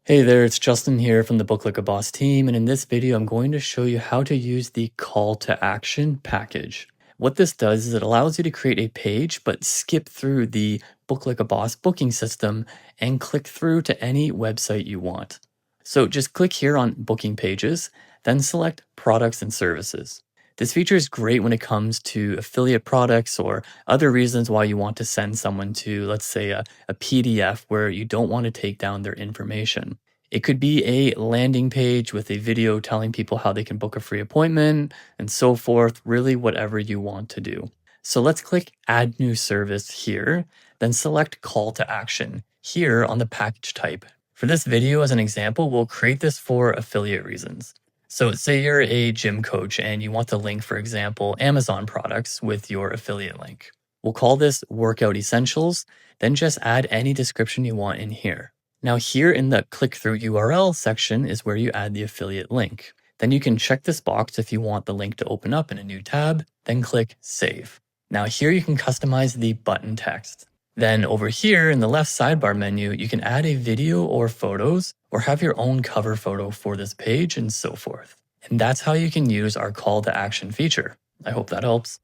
Hey there, it's Justin here from the Book Like a Boss team, and in this video, I'm going to show you how to use the call to action package. What this does is it allows you to create a page, but skip through the Book Like a Boss booking system and click through to any website you want. So just click here on Booking Pages, then select Products and Services. This feature is great when it comes to affiliate products or other reasons why you want to send someone to, let's say, a PDF where you don't want to take down their information. It could be a landing page with a video telling people how they can book a free appointment and so forth, really whatever you want to do. So let's click Add New Service here, then select Call to Action here on the package type. For this video, as an example, we'll create this for affiliate reasons. So say you're a gym coach and you want to link, for example, Amazon products with your affiliate link. We'll call this Workout Essentials, then just add any description you want in here. Now here in the click through URL section is where you add the affiliate link. Then you can check this box if you want the link to open up in a new tab, then click Save. Now here you can customize the button text. Then over here in the left sidebar menu, you can add a video or photos or have your own cover photo for this page and so forth. And that's how you can use our call to action feature. I hope that helps.